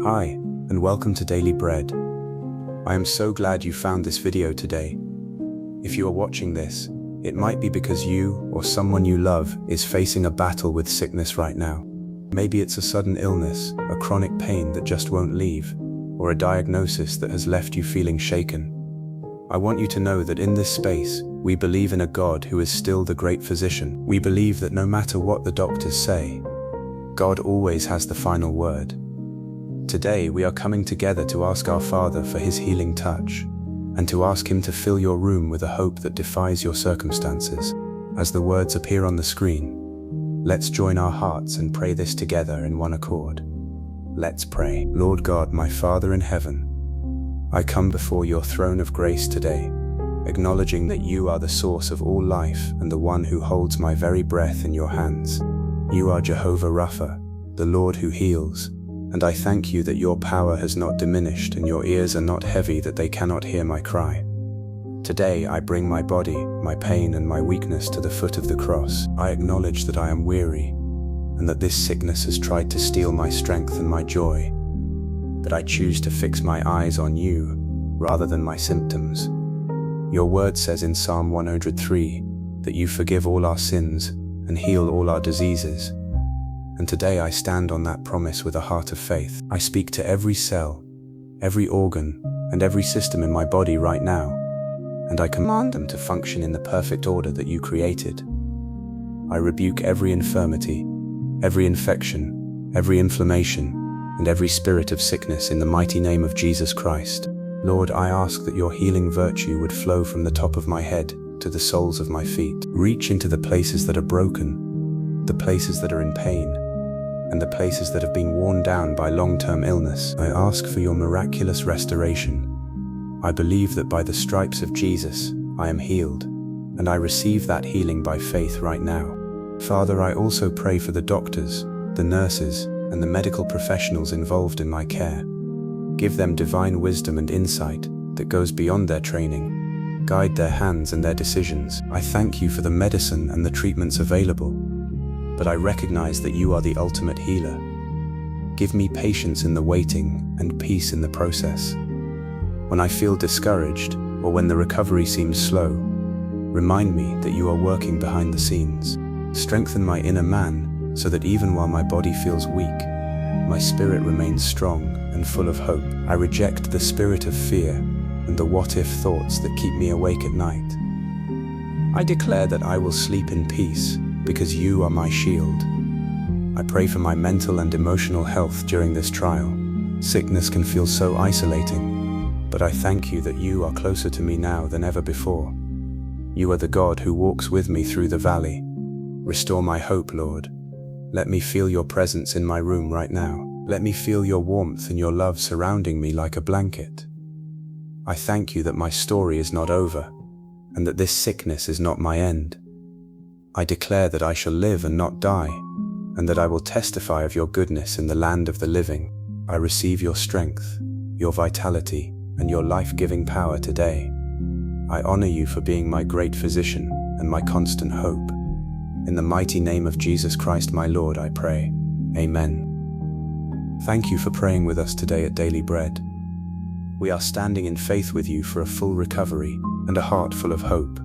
Hi, and welcome to Daily Bread. I am so glad you found this video today. If you are watching this, it might be because you or someone you love is facing a battle with sickness right now. Maybe it's a sudden illness, a chronic pain that just won't leave, or a diagnosis that has left you feeling shaken. I want you to know that in this space, we believe in a God who is still the great physician. We believe that no matter what the doctors say, God always has the final word. Today, we are coming together to ask our Father for His healing touch, and to ask Him to fill your room with a hope that defies your circumstances. As the words appear on the screen, let's join our hearts and pray this together in one accord. Let's pray. Lord God, my Father in heaven, I come before your throne of grace today, acknowledging that you are the source of all life and the one who holds my very breath in your hands. You are Jehovah Rapha, the Lord who heals, and I thank you that your power has not diminished and your ears are not heavy that they cannot hear my cry. Today I bring my body, my pain and my weakness to the foot of the cross. I acknowledge that I am weary and that this sickness has tried to steal my strength and my joy. But I choose to fix my eyes on you rather than my symptoms. Your word says in Psalm 103 that you forgive all our sins and heal all our diseases. And today I stand on that promise with a heart of faith. I speak to every cell, every organ, and every system in my body right now, and I command them to function in the perfect order that you created. I rebuke every infirmity, every infection, every inflammation, and every spirit of sickness in the mighty name of Jesus Christ. Lord, I ask that your healing virtue would flow from the top of my head to the soles of my feet. Reach into the places that are broken, the places that are in pain, and the places that have been worn down by long-term illness. I ask for your miraculous restoration. I believe that by the stripes of Jesus, I am healed, and I receive that healing by faith right now. Father, I also pray for the doctors, the nurses, and the medical professionals involved in my care. Give them divine wisdom and insight that goes beyond their training. Guide their hands and their decisions. I thank you for the medicine and the treatments available, but I recognize that you are the ultimate healer. Give me patience in the waiting and peace in the process. When I feel discouraged or when the recovery seems slow, remind me that you are working behind the scenes. Strengthen my inner man so that even while my body feels weak, my spirit remains strong and full of hope. I reject the spirit of fear and the what-if thoughts that keep me awake at night. I declare that I will sleep in peace because you are my shield. I pray for my mental and emotional health during this trial. Sickness can feel so isolating, but I thank you that you are closer to me now than ever before. You are the God who walks with me through the valley. Restore my hope, Lord. Let me feel your presence in my room right now. Let me feel your warmth and your love surrounding me like a blanket. I thank you that my story is not over, and that this sickness is not my end. I declare that I shall live and not die, and that I will testify of your goodness in the land of the living. I receive your strength, your vitality, and your life-giving power today. I honor you for being my great physician and my constant hope. In the mighty name of Jesus Christ, my Lord, I pray. Amen. Thank you for praying with us today at Daily Bread. We are standing in faith with you for a full recovery and a heart full of hope.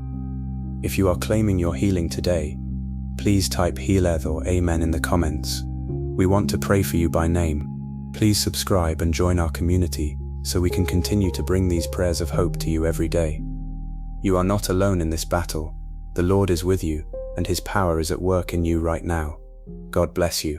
If you are claiming your healing today, please type Healeth or Amen in the comments. We want to pray for you by name. Please subscribe and join our community so we can continue to bring these prayers of hope to you every day. You are not alone in this battle. The Lord is with you, and His power is at work in you right now. God bless you.